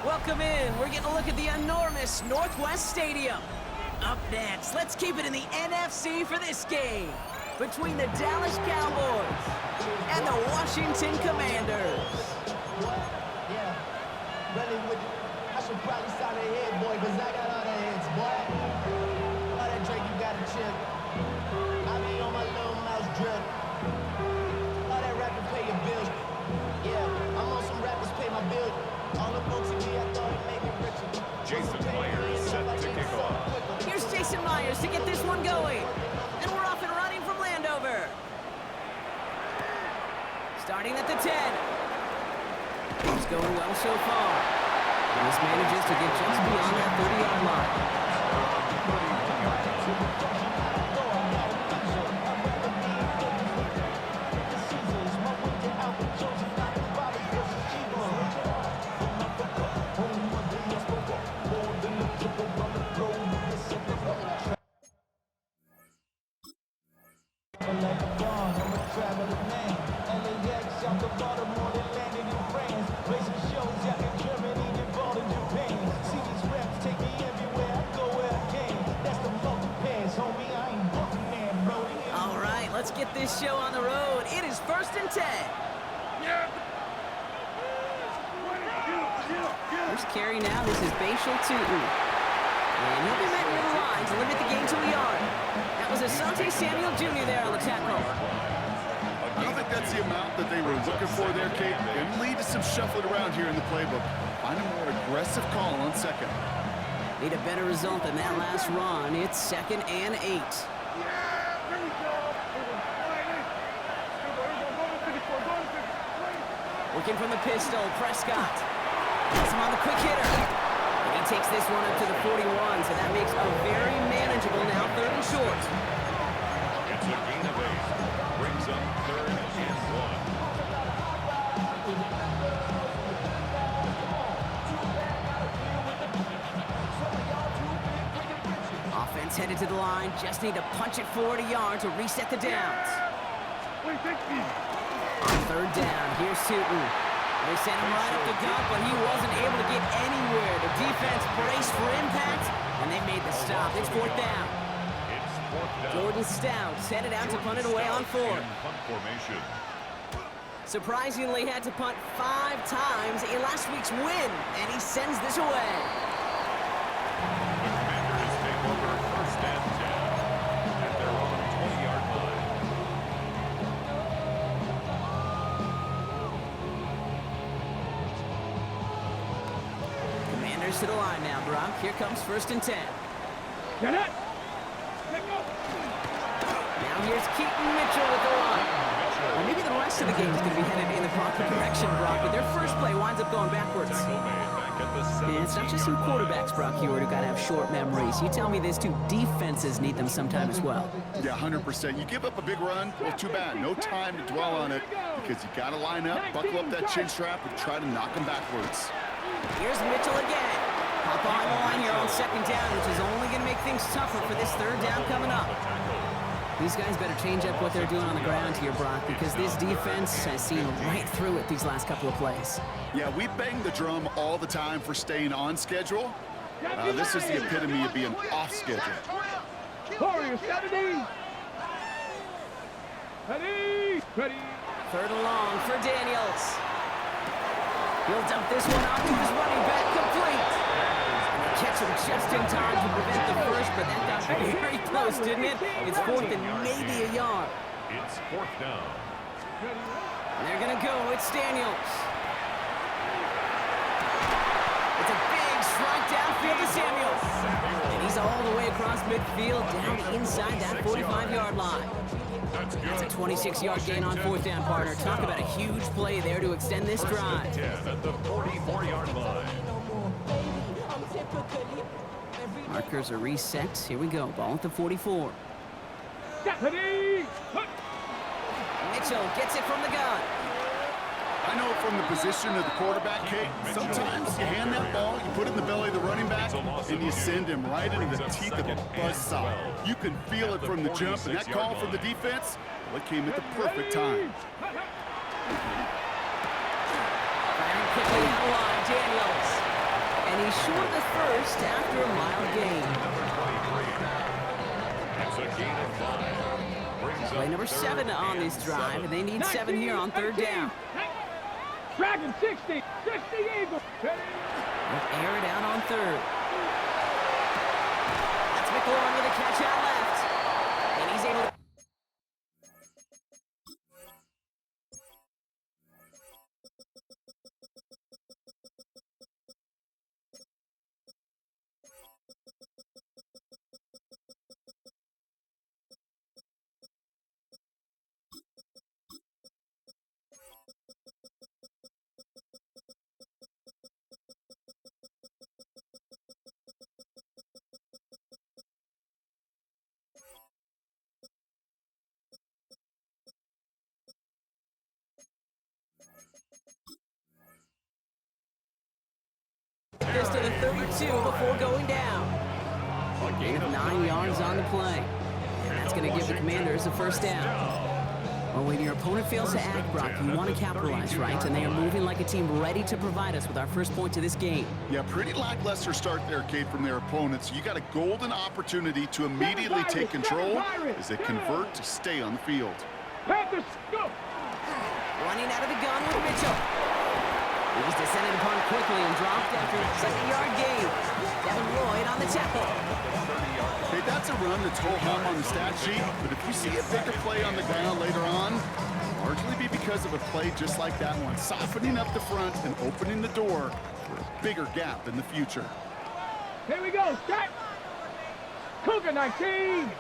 Welcome in. We're getting a look at the enormous Northwest Stadium. Up next, let's keep it in the NFC for this game between the Dallas Cowboys and the Washington Commanders. Yeah, really with it. I should probably sign a head, boy, because I got all the heads, boy. All that Drake, you got to chill. I be on my little mouse drip. All that rapping pay your bills. Yeah, I'm on some rappers pay my bills. All up on TV, I thought it made me richer. Jason Myers set to kick off. Here's Jason Myers to get this one going. And we're off and running from Landover. Starting at the 10. It's going well so far. And this manages to get just beyond that 30-yard line. Let's get this show on the road. It is 1st and 10. First carry now. This is Bashal Tootin. And he'll be met near the line to limit the gain to a yard. That was Asante Samuel Jr. there on the tackle. I don't think that's the amount that they were looking for there, Kate. And lead to some shuffling around here in the playbook. Find a more aggressive call on second. Need a better result than that last run. It's 2nd and 8. Working from the pistol, Prescott. Gets him on the quick hitter. And he takes this one up to the 41, so that makes a very manageable now 3rd and short. It's a gain of 8. Brings up 3rd and 1. Offense headed to the line. Just need to punch it forward a yard to reset the downs. On 3rd down, here's Tootin. They sent him right up the gut, but he wasn't able to get anywhere. The defense braced for impact, and they made the stop. It's 4th down. Jordan Stout headed out to punt it away on 4th. Surprisingly, had to punt 5 times in last week's win, and he sends this away. The Commanders take over 1st and 10 at their own 20-yard line. To the line now, Brock. Here comes 1st and 10. Get it! Now here's Keaton Mitchell with the line. Well, maybe the rest of the game is going to be headed in the proper direction, Brock, but their first play winds up going backwards. And it's not just some quarterbacks, Brock Hewitt, who got to have short memories. You tell me these two defenses need them sometime as well. Yeah, 100%. You give up a big run, well, too bad. No time to dwell on it because you got to line up, buckle up that chin strap, and try to knock them backwards. Here's Mitchell again. Hop on the line here on 2nd down, which is only going to make things tougher for this 3rd down coming up. These guys better change up what they're doing on the ground here, Brock, because this defense has seen right through it these last couple of plays. Yeah, we bang the drum all the time for staying on schedule. This is the epitome of being off schedule. Warriors, ready. 3rd and long for Daniels. He'll dump this one off to his running back, complete. And they catch him just in time to prevent the first, but that got very close, didn't it? It's 4th and maybe a yard. It's 4th down. And they're going to go. It's Daniels. It's a big strike downfield to Samuels. And he's all the way across midfield, down inside that 45-yard line. That's a 26-yard gain on 4th down, partner. Talk about a huge play there to extend this drive. 10 at the 44-yard line. Markers are reset. Here we go. Ball at the 44. Mitchell gets it from the gun. I know from the position of the quarterback, Kate, sometimes you hand that ball, you put it in the belly of the running back, and you send him right into the teeth of a buzzsaw. You can feel it from the jump, and that call from the defense, well, it came at the perfect time. Firing quickly out of line, Daniels. he's short of the first after a mild gain. It's a gain of 5. Brings Play up number 7 on this drive, and they need 7 here on third down. Dragon 60, 60 Eagles. They'll air it out on third. That's McLaurin with a catch out left. And he's able to... This to the 32 before going down. A gain of 9 yards on the play. And that's going to give the Commanders a first down. Well, when your opponent fails to act, Brock, you want to capitalize, right? And they are moving like a team ready to provide us with our first point to this game. Yeah, pretty lackluster start there, Kate, from their opponents. You got a golden opportunity to immediately take control as they convert to stay on the field. Panthers, go! Running out of the gun with Mitchell. He's descended upon quickly and dropped after a second-yard gain. Devin Lloyd on the tackle. Hey, that's a run that's ho-hum on the stat sheet, but if you see a bigger play on the ground later on, largely be because of a play just like that one, softening up the front and opening the door for a bigger gap in the future. Here we go, set! Cougar 19!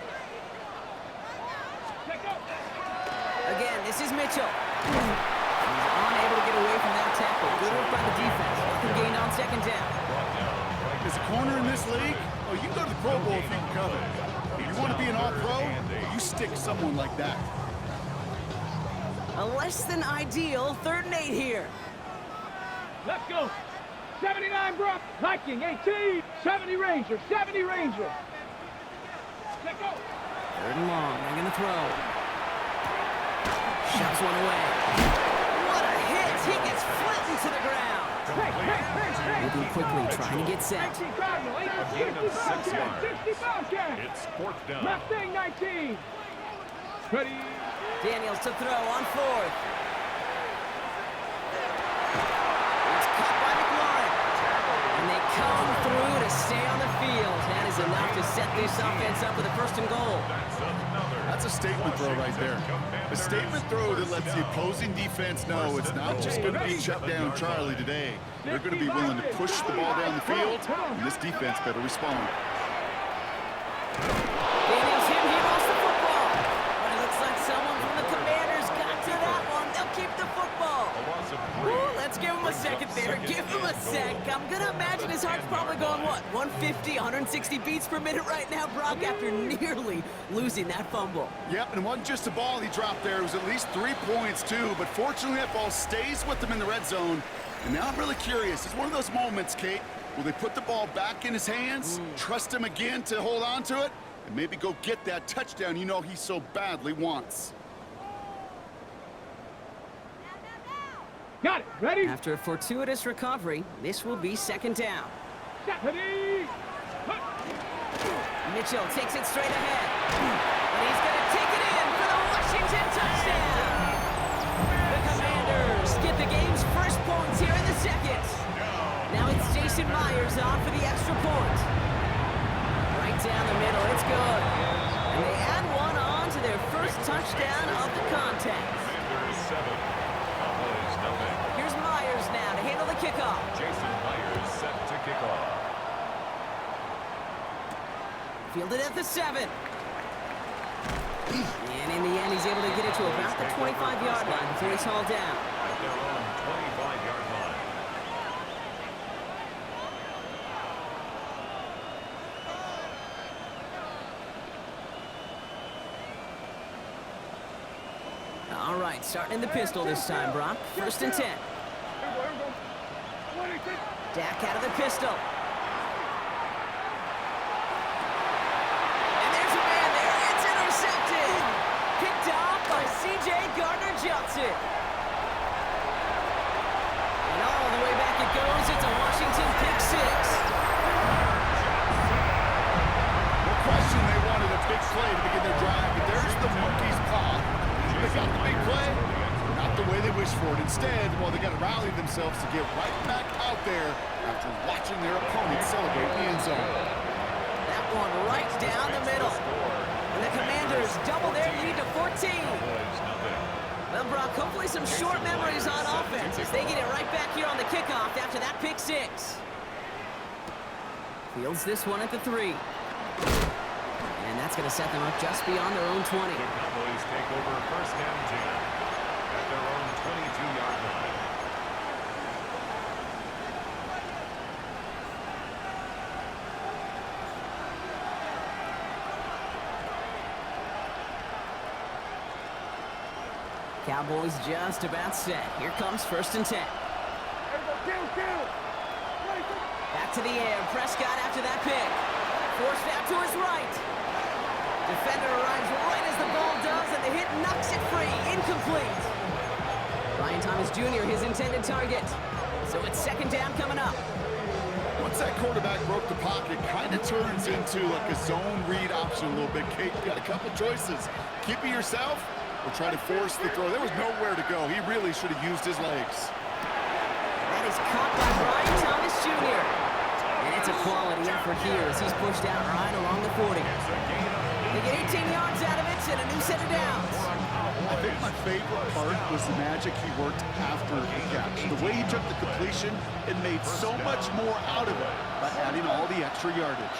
Check out! Again, this is Mitchell. He's unable to get away from that tackle. Good work by the defense. Nothing gained on second down. As a corner in this league, oh, you can go to the Pro Bowl if you can cover. If you want to be an all-pro, you stick someone like that. A less than ideal 3rd and 8 here. Let's go! 79 Brock, Viking 18, 70 Rangers, 70 Rangers. Check out! 3rd and long, they're gonna throw. Shoves one away. What a hit! He gets flattened to the ground. Hey! Moving quickly, trying to get set. 19 Cardinal, 60 Bobcat, 60 Bobcat. It's 4th down. Mustang 19. Ready? Daniels to throw on 4th. It's caught by McLaurin. And they come through to stay on the field. That is enough to set this offense up with a 1st and goal. That's a statement throw right there. A statement throw that lets the opposing defense know it's not just going to be shut down Charlie today. They're going to be willing to push the ball down the field, and this defense better respond. Daniels him, he lost the football. But it looks like someone from the Commanders got to that one. They'll keep the football. Ooh, let's give him a second there. Give him a sec. I'm going to imagine his heart's probably going, what, 150, 160 beats per minute right now, Brock, after nearly losing that fumble. Yep, and it wasn't just a ball he dropped there. It was at least 3 points, too. But fortunately, that ball stays with him in the red zone. And now I'm really curious. It's one of those moments, Kate. Will they put the ball back in his hands, trust him again to hold on to it, and maybe go get that touchdown you know he so badly wants? Got it. Ready? After a fortuitous recovery, this will be 2nd down. Ready? Mitchell takes it straight ahead. And he's going to take it in for the Washington touchdown. The Commanders get the game's first points here in the 2nd. Now it's Jason Myers on for the extra point. Right down the middle, it's good. And they add one on to their first touchdown of the contest. Here's Myers now to handle the kickoff. Jason Myers set to kick off. Fielded at the 7. And in the end, he's able to get it to about the 25-yard line before he's hauled down. At their own 25-yard line. All right, starting in the pistol this time, Brock. 1st and 10. Dak out of the pistol. And there's a man there. It's intercepted. Picked off by C.J. Gardner-Johnson. And all the way back it goes. It's a Washington pick 6. to get right back out there after watching their opponent celebrate in the end zone. That one right down the middle. And the Commanders double their lead to 14. Well, Brock, hopefully some short memories on offense as they get it right back here on the kickoff after that pick six. Fields this one at the 3. And that's going to set them up just beyond their own 20. The Cowboys take over first and 10 at their own 22-yard line. Cowboys just about set. Here comes first and 10. Back to the air. Prescott after that pick. Forced out to his right. Defender arrives right as the ball does, and the hit knocks it free. Incomplete. Brian Thomas Jr., his intended target. So it's second down coming up. Once that quarterback broke the pocket, kind of turns into like a zone read option a little bit. Kate, you got a couple choices. Keep it yourself or try to force the throw. There was nowhere to go. He really should have used his legs. That is caught by Brian Thomas Jr. And it's a quality effort here as he's pushed out right along the 40. They get 18 yards out of it and a new set of downs. I think my favorite part was the magic he worked after the catch. The way he took the completion and made so much more out of it by adding all the extra yardage.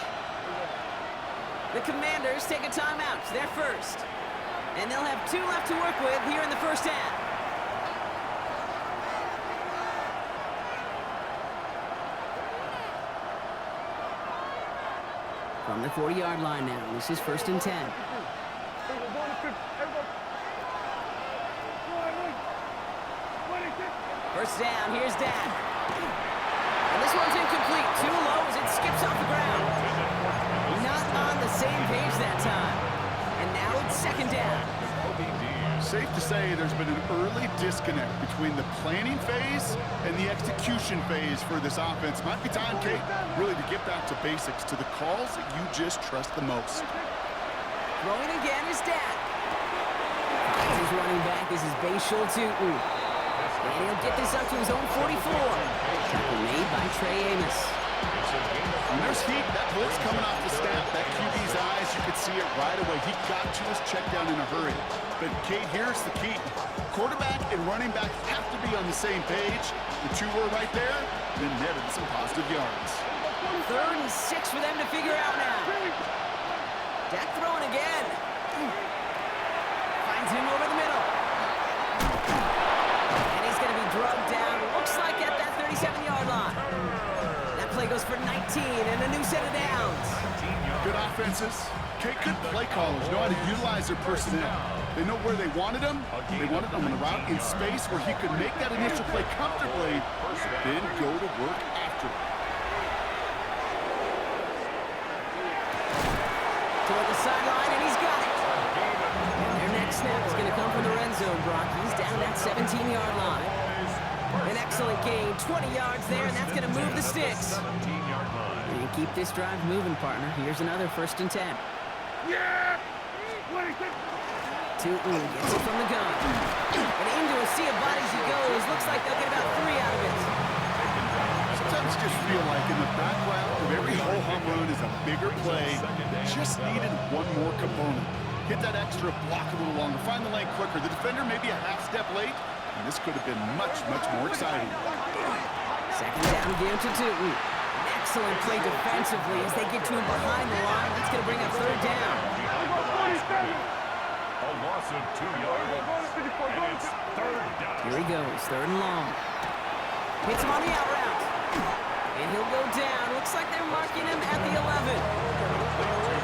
The Commanders take a timeout. They're first. And they'll have 2 left to work with here in the first half. From the 40-yard line now, this is first and 10. First down, here's Dan. And this one's incomplete. Too low as it skips off the ground. Not on the same page that time. And now it's second down. Safe to say there's been an early disconnect between the planning phase and the execution phase for this offense. Might be time, Kate, really to get back to basics, to the calls that you just trust the most. Throwing again is Dan. His running back is his Bayshul Tootin. And he'll get this up to his own 44. Tackle made by Trey Amos. And there's heat. That blitz coming off the snap. That QB's eyes, you could see it right away. He got to his check down in a hurry. But, Kate, here's the key. Quarterback and running back have to be on the same page. The two were right there, then netted some positive yards. 3rd and 6 for them to figure out now. Dak throwing again. Finds him over the middle. And he's going to be drugged down. Looks like at that 37-yard line. That play goes for 19 and a new set of downs. Good offenses. Kate, good play callers know how to utilize their personnel. They know where they wanted him. They wanted him on the route in space where he could make that initial play comfortably, then go to work after it. Toward the sideline, and he's got it. And their next snap is going to come from the red zone, Brock. He's down that 17-yard line. An excellent gain, 20 yards there, and that's going to move the sticks. And keep this drive moving, partner. Here's another first and 10. Yeah! Tootin gets it from the gun. And into a sea of bodies he goes. Looks like they'll get about 3 out of it. Sometimes you just feel like in the background of every ho-hum run is a bigger play. Just needed one more component. Hit that extra block a little longer. Find the lane quicker. The defender may be a half step late, and this could have been much, much more exciting. Second down again to Tootin. Excellent play defensively as they get to him behind the line. That's going to bring up 3rd down. A loss of 2 yards. And it's 3rd down. Here he goes, 3rd and long. Hits him on the out route. And he'll go down. Looks like they're marking him at the 11.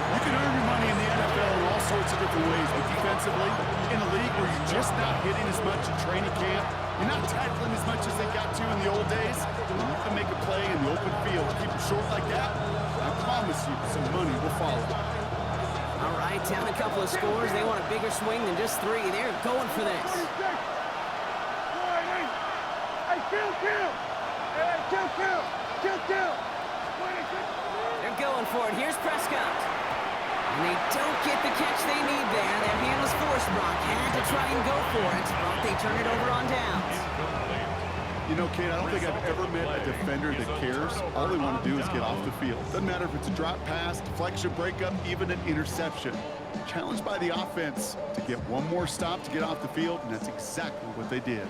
You can earn your money in the NFL in all sorts of different ways, but defensively, in a league where you're just not hitting as much in training camp, you're not tackling as much as they got to in the old days, when you can make a play in the open field, keep it short like that, I promise you some money will follow. All right, down a couple of scores. They want a bigger swing than just 3. They're going for this. They're going for it. Here's Prescott. And they don't get the catch they need there. Their hand was forced, Brock. Had to try and go for it, but they turn it over on downs. You know, Kate, I don't think I've ever met a defender that cares. All they want to do is get off the field. Doesn't matter if it's a drop pass, deflection, breakup, even an interception. Challenged by the offense to get one more stop to get off the field, and that's exactly what they did.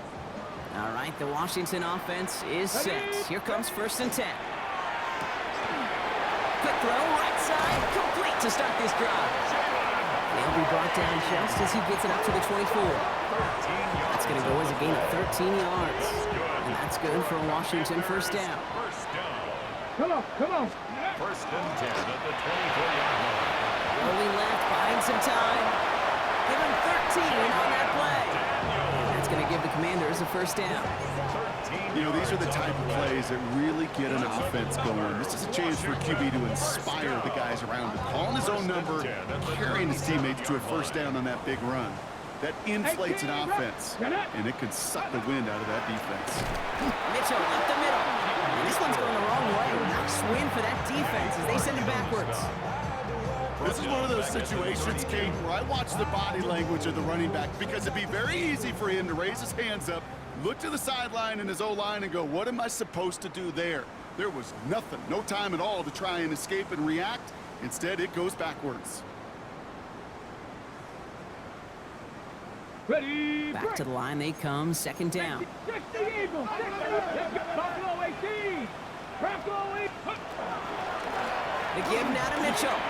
All right, the Washington offense is set. Here comes 1st and 10. Quick throw, right side, complete to start this drive. They'll be brought down just as he gets it up to the 24. That's going to go as a gain of 13 yards. And that's good for a Washington 1st down. Come on, come on. 1st and 10 at the 24-yard line. Rolling left, buying some time. Give him 13 on that play. And that's going to give the Commanders a 1st down. You know, these are the type of plays that really get an offense going. This is a chance for QB to inspire the guys around him. Calling his own number, carrying his teammates to a 1st down on that big run. That inflates an offense, and it can suck the wind out of that defense. Mitchell up the middle. And this one's going the wrong way. Nice win for that defense as they send it backwards. This is one of those situations, Kate, where I watch the body language of the running back because it'd be very easy for him to raise his hands up, look to the sideline in his O-line and go, what am I supposed to do there? There was nothing, no time at all to try and escape and react. Instead, it goes backwards. Ready, Back to the line they come, 2nd down. 60 Eagles, 60. Buffalo 18. Bronco 8. The give now to Mitchell.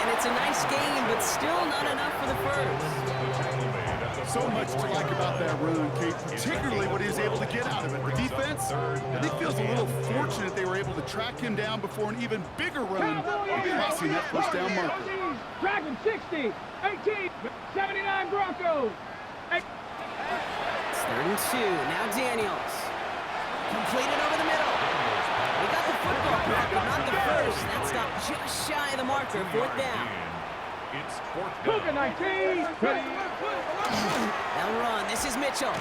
And it's a nice game, but still not enough for the 1st. So much to like about that run, Kate, particularly what he was able to get out of it. The defense, I think, feels a little fortunate they were able to track him down before an even bigger run and crossing that 1st down marker. Dragon 60, 18, 79 Broncos. It's 3rd and 2. Now Daniels. Completed over the middle. We got the football back, but not the 1st. That stopped just shy of the marker, 4th down. It's 4th down. Cougar 19. Ready. They'll run. This is Mitchell. And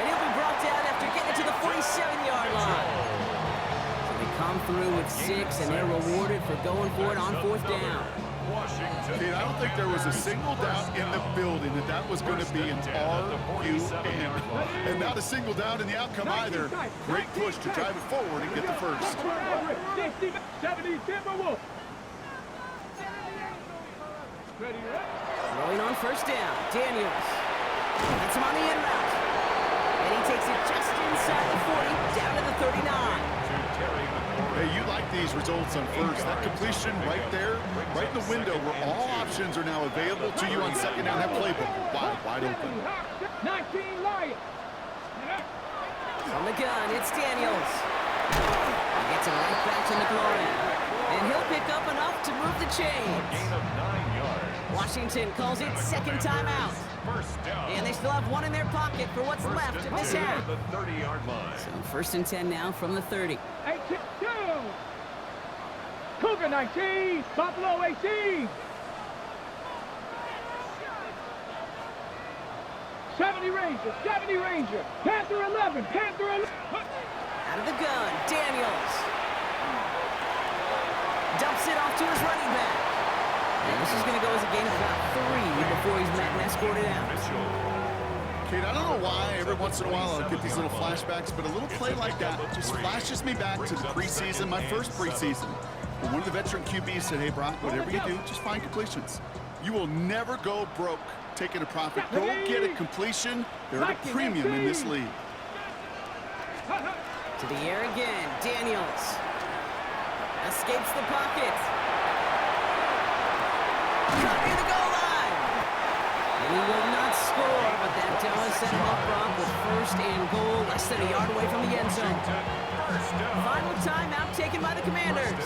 he'll be brought down after getting to the 47-yard line. So they come through with 6, and they're rewarded for going for it on 4th down. Kate, I don't think there was a single doubt in the building that that was going to be an RUN. And not a single doubt in the outcome either. Great push to drive it forward and get the 1st. 60, 70 Timberwolves. Ready, Rolling on 1st down. Daniels. That's him on the in route. And he takes it just inside the 40, down to the 39. Hey, you like these results on 1st. That completion right there, right in the window where all options are now available to you on 2nd down. That playbook wide open. 19 Lions. From the gun, it's Daniels. He gets it right back to McLaurin. And he'll pick up enough to move the chains. Gain of 9 yards. Washington calls it 2nd timeout. 1st down. And they still have one in their pocket for what's left of this half. The 30-yard line. So 1st and 10 now from the 30. 18, Cougar 19, Buffalo 18. 70 Ranger, Panther 11, Panther 11. Out of the gun, Daniels. Dumps it off to his running back. And this is going to go as a gain of about 3 before he's met and escorted out. Kate, I don't know why every once in a while I'll get these little flashbacks, but a little play like that just flashes me back to the preseason, my 1st preseason. When one of the veteran QBs said, hey, Brock, whatever you do, just find completions. You will never go broke taking a profit. Go get a completion. They're at a premium in this league. To the air again, Daniels. Escapes the pocket. Cut near the goal line. And he will not score, but that does set him up, Brock, with 1st and goal, less than a yard away from the end zone. Final timeout taken by the Commanders.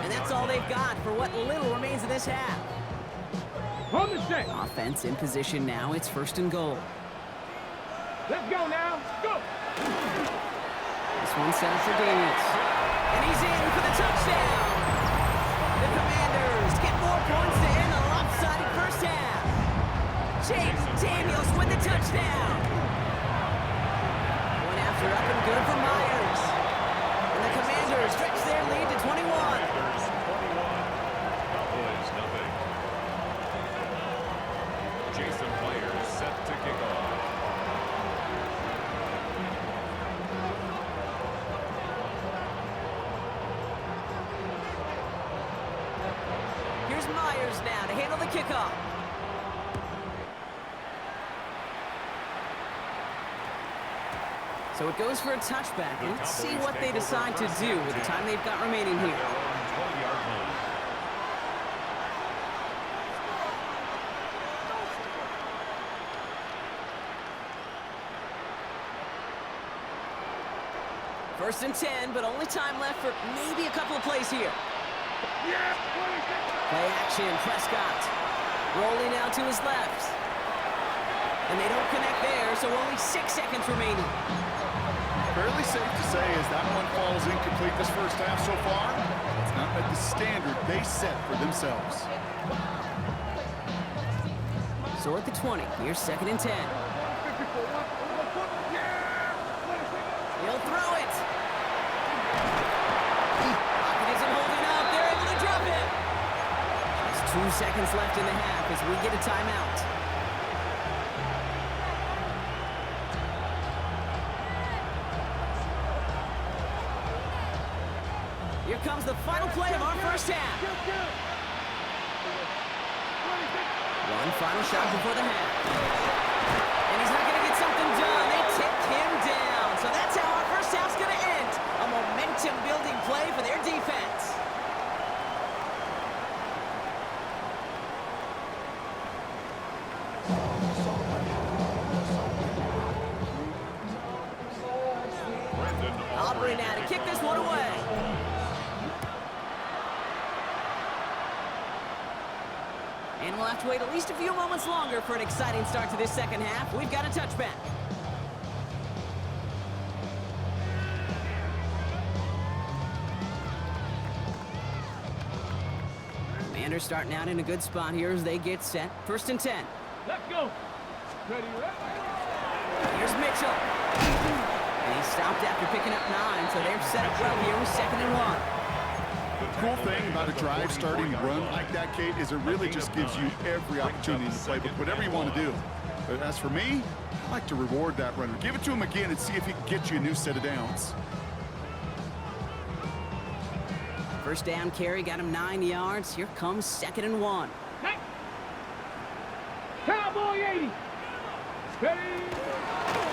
And that's all they've got for what little remains of this half. On the set. Offense in position now. It's 1st and goal. Let's go now. Go. This one set up for Daniels. And he's in for the touchdown. The Commanders get more points to end the lopsided 1st half. Jaden Daniels with the touchdown. One after up and good for Myers. And the Commanders stretch their lead to 21. Cowboys nothing. Jason Myers set moves now to handle the kickoff. So it goes for a touchback. And let's see what they decide to do with the time they've got remaining here. First and 10, but only time left for maybe a couple of plays here. Play action, Prescott. Rolling out to his left. And they don't connect there, so only 6 seconds remaining. Fairly safe to say as that one falls incomplete this first half so far, it's not at the standard they set for themselves. So at the 20, here's second and 10. He'll throw it. Pocket isn't holding up. They're able to drop it. Just 2 seconds left in the half as we get a timeout. Here comes the final play of our first half. One final shot before the half. And he's not going to get something done. They tipped him down. So that's how our first half's going to end. A momentum-building play for their defense. Aubrey now to kick this one away. And we'll have to wait at least a few moments longer for an exciting start to this second half. We've got a touchback. Commanders starting out in a good spot here as they get set. First and 10. Let's go. Ready, Here's Mitchell. And he stopped after picking up 9, so they're set up well here with second and 1. The cool thing about a drive starting run like that, Kate, is it really just gives you every opportunity to play with whatever you want to do. But as for me, I like to reward that runner. Give it to him again and see if he can get you a new set of downs. First down carry got him 9 yards. Here comes second and 1. Cowboy 80. Ready.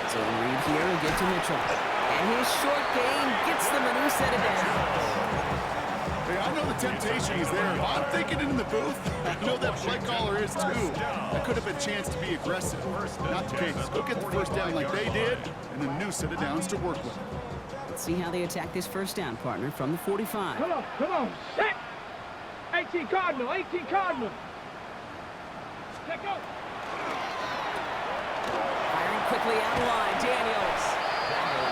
So Reed here will get to Mitchell. And his short game gets them a new set of downs. Hey, I know the temptation is there. If I'm thinking it in the booth, I know that play caller is too. That could have been a chance to be aggressive. Not the case. Go get the first down like they did, and a new set of downs to work with. Let's see how they attack this first down, partner, from the 45. Come on. Set. 18 Cardinal. Check out. Firing quickly out of line, Daniels.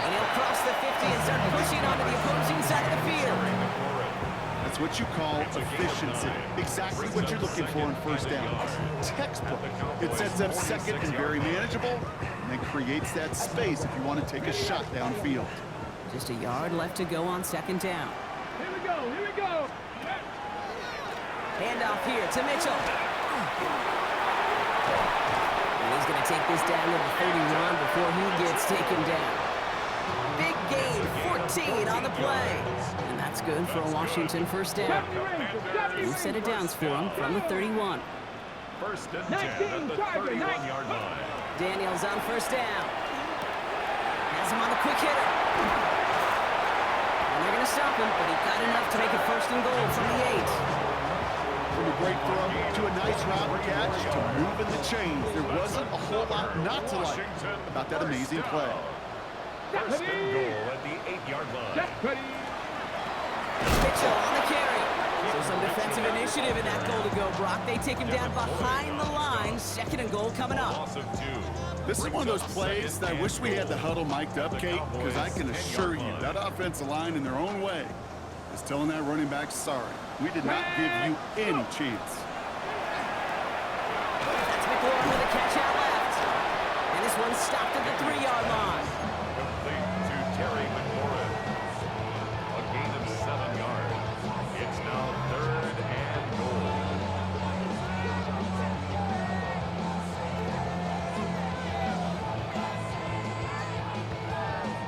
And he'll cross the 50 and start pushing onto the opposing side of the field. That's what you call efficiency. Exactly what you're looking for in first down. Textbook. It sets up second and very manageable, and then creates that space if you want to take a shot downfield. Just a yard left to go on second down. Here we go. Handoff here to Mitchell. And he's going to take this down to the 31 before he gets taken down. Big gain, 14 on the play. And that's good for a Washington first down. New set of downs for him from the 31. First and 10 at the 31-yard line. Daniels on first down. Has him on the quick hitter. And they're going to stop him, but he got enough to make it first and goal from the 8. From a great throw to a nice route catch to moving the chains. There wasn't a whole lot not to like about that amazing play. First and goal at the 8-yard line. Mitchell on the carry. So some defensive initiative in that goal to go, Brock. They take him down behind the line. Second and goal coming up. Loss of 2. This is one of those plays that I wish we had the huddle mic'd up, Kate, because I can assure you that offensive line in their own way is telling that running back, sorry, we did not give you any chance. That's McLaurin with a catch out left. And this one's stopped at the 3-yard line. Complete to Terry McLaurin. A gain of 7 yards. It's now third and goal.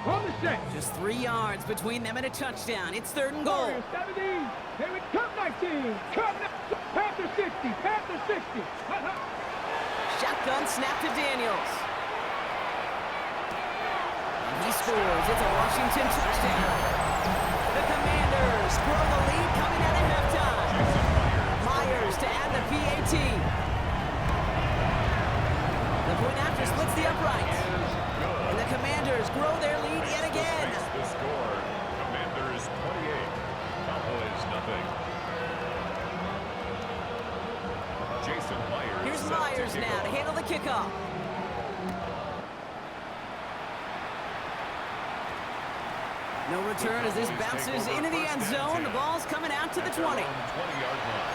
On the set. Just 3 yards between them and a touchdown. It's 3rd and goal. Warriors 17. Here we come 19. Come Panther 60. Panther 60. Shotgun snap to Daniels. And he scores. It's a Washington touchdown. The Commanders grow the lead coming out of halftime. Myers to add the PAT. The point after splits the uprights. And the Commanders grow their lead yet again. The score, Commanders 28, Cowboys nothing. Jason Myers. Here's Myers now to handle the kickoff. No return as this bounces into the end zone. The ball's coming out to the 20. 20-yard line.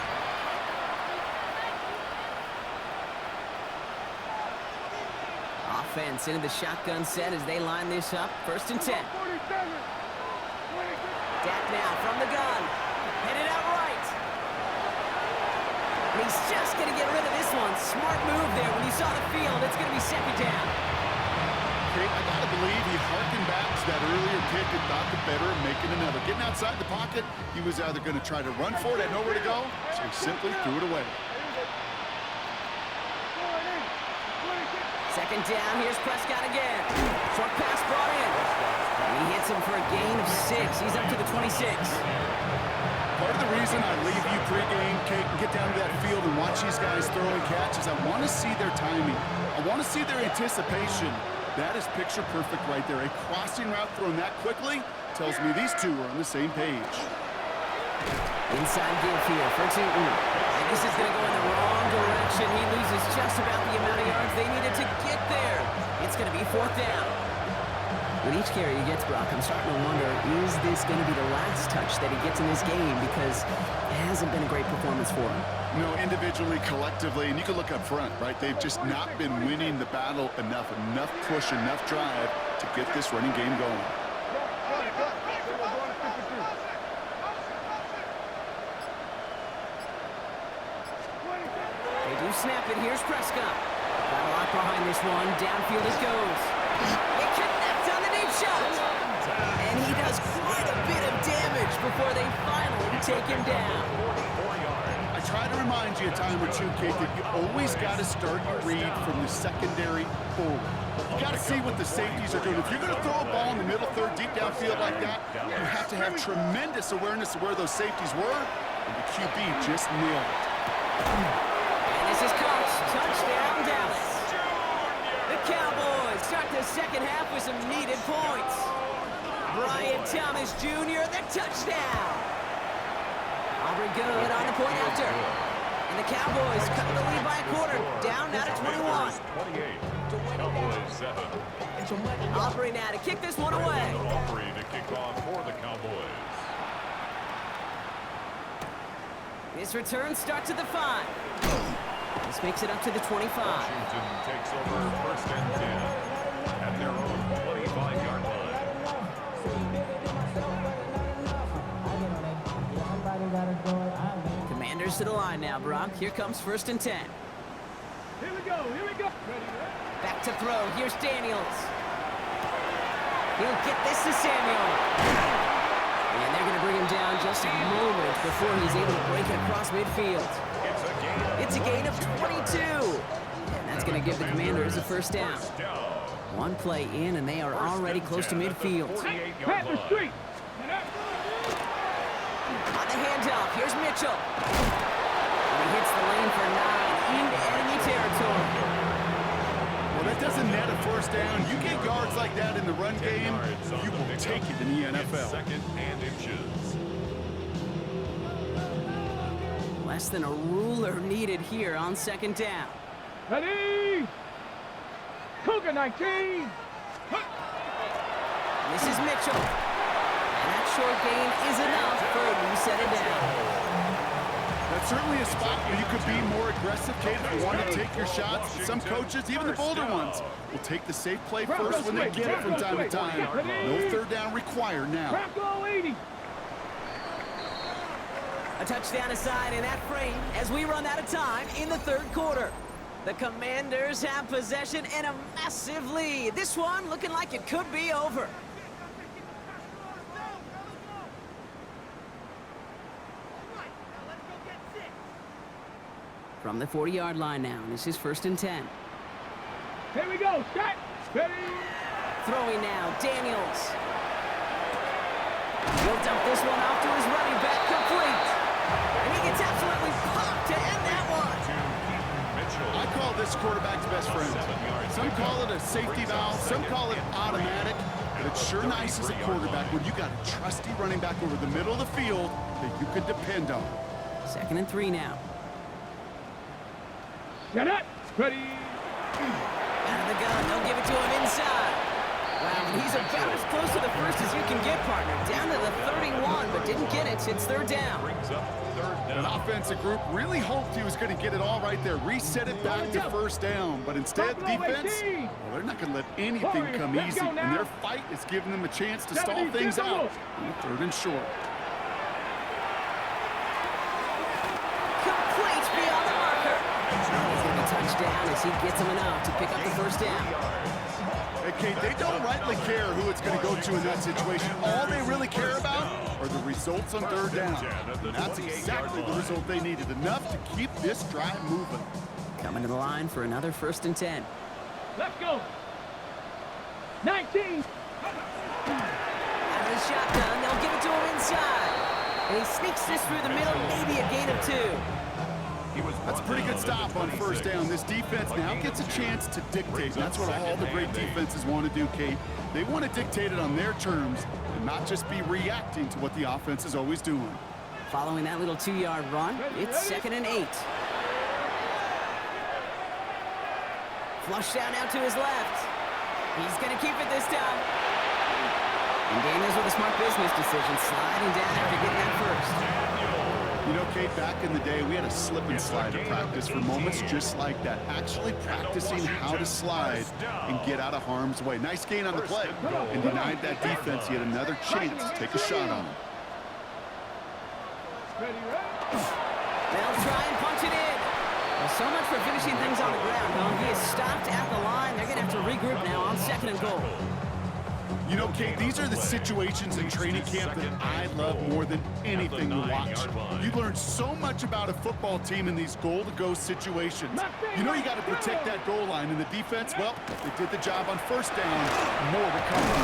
Offense into the shotgun set as they line this up. 1st and 10. Dak now from the gun. Headed out right. And he's just going to get rid of this one. Smart move there when you saw the field. It's going to be 2nd down. Okay, I gotta believe he harkened back to that earlier kick and thought the better of making another. Getting outside the pocket, he was either going to try to run for it, had nowhere to go, so he simply threw it away. 2nd down, here's Prescott again. Short pass brought in. And he hits him for a gain of 6. He's up to the 26. Part of the reason I leave you pregame, Kate, and get down to that field and watch these guys throwing catches, I want to see their timing. I want to see their anticipation. That is picture perfect right there. A crossing route thrown that quickly tells me these two are on the same page. Inside give here for Tootin. And this is going to go in the wrong direction. He loses just about the amount of yards they needed to get there. It's going to be 4th down. With each carry he gets, Brock, I'm starting to wonder, is this going to be the last touch that he gets in this game? Because it hasn't been a great performance for him. You know, individually, collectively, and you can look up front, right? They've just not been winning the battle enough push, enough drive to get this running game going. They do snap it. Here's Prescott. Got a lot behind this one. Downfield it goes. It connects on the deep shot. And he does quite a bit of damage before they finally take him down. I try to remind you a time or two, Kate, that you always got to start your read from the secondary forward. You got to see what the safeties are doing. If you're going to throw a ball in the middle third, deep downfield like that, you have to have tremendous awareness of where those safeties were, and the QB just nailed it. And this is Coach. Touchdown, Dallas. The Cowboys start the 2nd half with some needed points. Brian Thomas Jr., the touchdown. Aubrey good on the point after. And the Cowboys cut the lead by a quarter. Down now to 21. 28. Cowboys 7. Aubrey now to kick this one away. Aubrey to kick off for the Cowboys. This return starts at the 5. This makes it up to the 25. Washington takes over 1st and 10 at their own 25-yard line. Commanders to the line now, Brock. Here comes 1st and 10. Here we go. Here we go. Back to throw. Here's Daniels. He'll get this to Samuel. And they're going to bring him down just a moment before he's able to break it across midfield. It's a gain of 22. And that's going to give the Commanders a 1st down. One play in, and they are already close to midfield. Panther Street. On the handoff, here's Mitchell. And he hits the lane for 9 into enemy territory. Well, that doesn't net a 1st down. You get yards like that in the run game, you will take it in the NFL. 2nd and inches. Less than a ruler needed here on 2nd down. Ready? Cougar 19. This is Mitchell. And that short gain is enough for a new set of down. That's certainly a spot where you could be more aggressive, Kate, if you want to take your shots. Some coaches, even the bolder ones, will take the safe play first when they get it from time to time. No 3rd down required now. Bronco 80. A touchdown aside in that frame as we run out of time in the 3rd quarter. The Commanders have possession and a massive lead. This one looking like it could be over. From the 40-yard line now. This is 1st and 10. Here we go. Set. Ready. Throwing now, Daniels. He'll dump this one off to his running back, complete. And he gets absolutely popped to end that one. I call this quarterback's best friend. Some call it a safety valve, some call it automatic, but it's sure nice as a quarterback when you got a trusty running back over the middle of the field that you can depend on. 2nd and 3 now. Set up. Ready. Out of the gun, they'll give it to him inside. Wow, and he's about as close to the first as you can get, partner. Down to the 31, but didn't get it. It's 3rd down. An offensive group really hoped he was going to get it all right there, reset it back to 1st down. But instead, the defense, well, they're not going to let anything come easy. And their fight is giving them a chance to stall things out on 3rd and short. Complete beyond the marker. He's going to be touchdown as he gets him enough to pick up the 1st down. Okay, they don't rightly care who it's going to go to in that situation. All they really care about are the results on 3rd down. And that's exactly the result they needed, enough to keep this drive moving. Coming to the line for another 1st and 10. Let's go. 19. Out of the shotgun, they'll give it to him inside. And he sneaks this through the middle, maybe a gain of 2. That's a pretty good stop on 1st down. This defense now gets a chance to dictate. That's what all the great defenses want to do, Kate. They want to dictate it on their terms and not just be reacting to what the offense is always doing. Following that little 2-yard run, it's 2nd and 8. Flush down out to his left. He's going to keep it this time. And Daniels with a smart business decision, sliding down after getting that first. You know, Kate, back in the day, we had a slip and slide to practice for moments just like that. Actually practicing how to slide and get out of harm's way. Nice gain on the play, and denied that defense yet another chance to take a shot on him. They'll try and punch it in. Well, so much for finishing things on the ground, huh? He is stopped at the line. They're going to have to regroup now on 2nd and goal. You know, Kate, these are the situations in training camp that I love more than anything to watch. You learn so much about a football team in these goal-to-go situations. You know you got to protect that goal line, and the defense, well, they did the job on 1st down. More to come.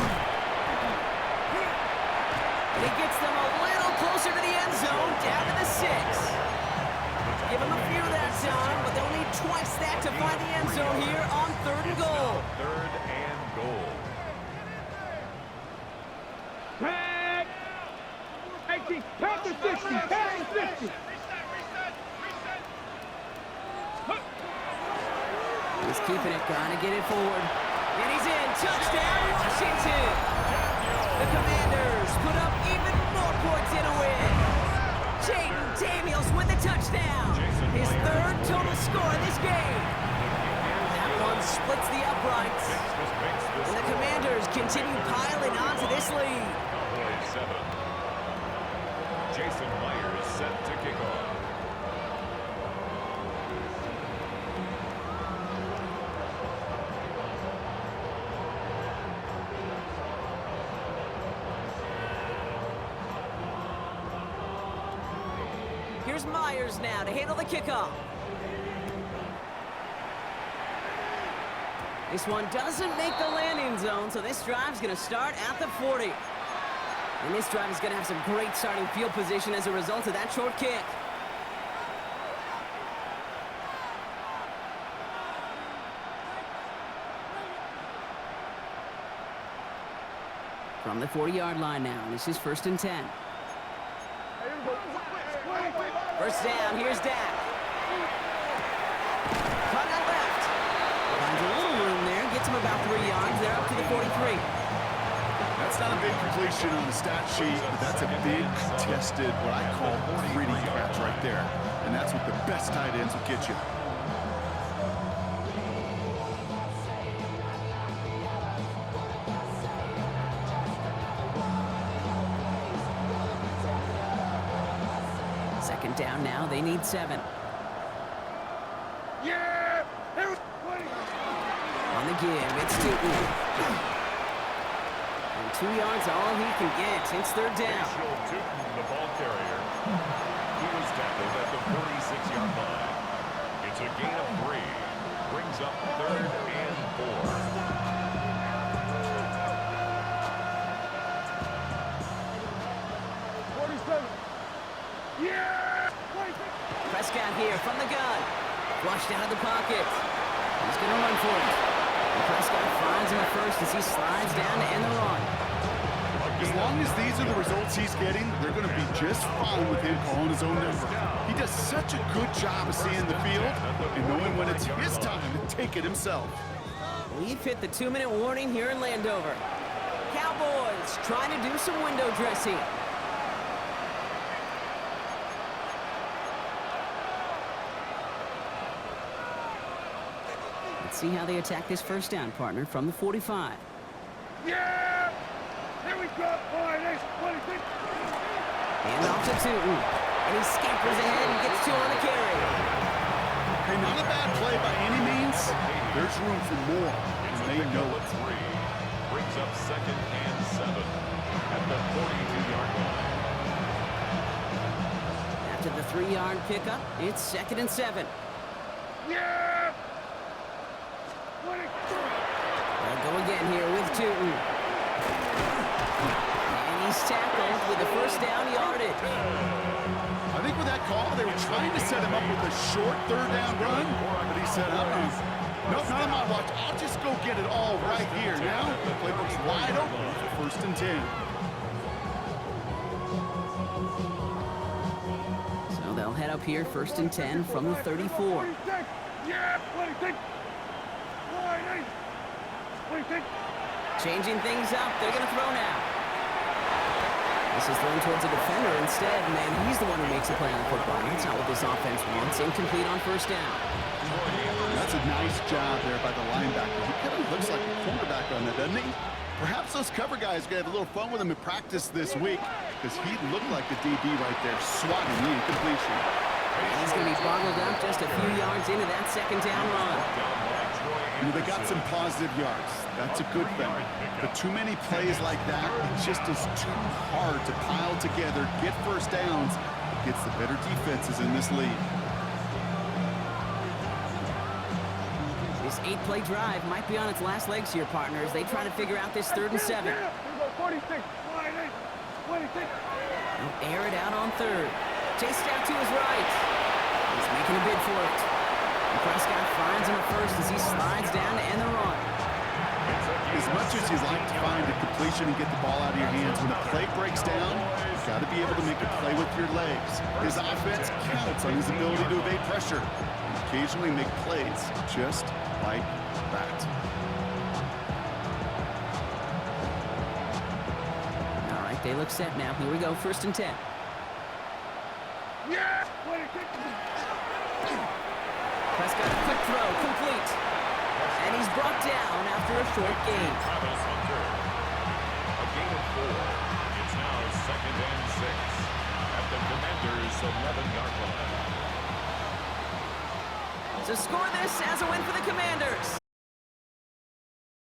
And he gets them a little closer to the end zone, down to the 6. Give him a few that time, but they'll need twice that to find the end zone here on 3rd and goal. 3rd and goal. Tag. 18. Count to 60. Count to 60. He's keeping it, gonna get it forward. And he's in. Touchdown, Washington. The Commanders put up even more points in a win. Jaden Daniels with the touchdown. His 3rd total score in this game. That one splits the uprights. And the Commanders continue piling on to this lead. 7. Jason Myers set to kick off. Here's Myers now to handle the kickoff. This one doesn't make the landing zone, so this drive's going to start at the 40. And this drive is going to have some great starting field position as a result of that short kick. From the 40-yard line now, this is 1st and 10. 1st down, here's Dak. Cut out left. Finds a little room there, gets him about 3 yards. They're up to the 43. That's not a big completion on the stat sheet, but that's a big contested, what I call gritty catch right there. And that's what the best tight ends will get you. Second down now, they need 7. Yeah! On the give, it's Tootin. And 2 yards all he can get. It's 3rd down. The ball carrier. He was tackled at the 46-yard line. It's a gain of 3. Brings up 3rd and 4. Yeah! Prescott here from the gun. Flushed out of the pocket. He's going to run for it. And Prescott finds him at first as he slides down to end the run. As long as these are the results he's getting, they're going to be just fine with him calling his own number. He does such a good job of seeing the field and knowing when it's his time to take it himself. We've hit the 2-minute warning here in Landover. Cowboys trying to do some window dressing. Let's see how they attack this first down, partner, from the 45. Yeah! Here we go, boy. Nice 26. And off to Tootin. And he scampers ahead and gets 2 on the carry. Hey, not a bad play by any means. There's room for more, and they know it. 3. Brings up 2nd and 7 at the 42-yard line. After the 3-yard pickup, it's 2nd and 7. Yeah! 23. They'll go again here with Tootin. And he's tackled with the first down yardage. I think with that call, they were trying to set him up with a short 3rd down run, but he said, nope, not on my watch. I'll just go get it all right here. Now, the playbook's wide open for 1st and 10. So they'll head up here, 1st and 10 from the 34. 26. Yeah, 26. 26. Changing things up, they're going to throw now. This is thrown towards a defender instead, man. He's the one who makes a play on the football. That's not what this offense wants. Incomplete on 1st down. That's a nice job there by the linebacker. He kind of looks like a cornerback on that, doesn't he? Perhaps those cover guys are going to have a little fun with him in practice this week, because he looked like the DB right there, swatting the incompletion. And he's going to be boggled up just a few yards into that 2nd down run. You know, they got some positive yards. That's a good thing. But too many plays like that, it just is too hard to pile together, get 1st downs, gets the better defenses in this league. This 8-play drive might be on its last legs here, partners. They try to figure out this 3rd and 7. Here we go, 46. 26. They'll air it out on 3rd. Chased out to his right. He's making a bid for it. And Prescott finds him at first as he slides down to end the run. As much as you'd like to find a completion and get the ball out of your hands, when a play breaks down, you've got to be able to make a play with your legs. His offense counts on his ability to evade pressure and occasionally make plays just like that. All right, they look set now. Here we go, 1st and 10. Yeah, 26. Prescott, a quick throw, complete. And he's brought down after a short gain. Travis Hunter. A gain of 4. It's now 2nd and 6 at the Commanders' 11-yard line. So score this as a win for the Commanders.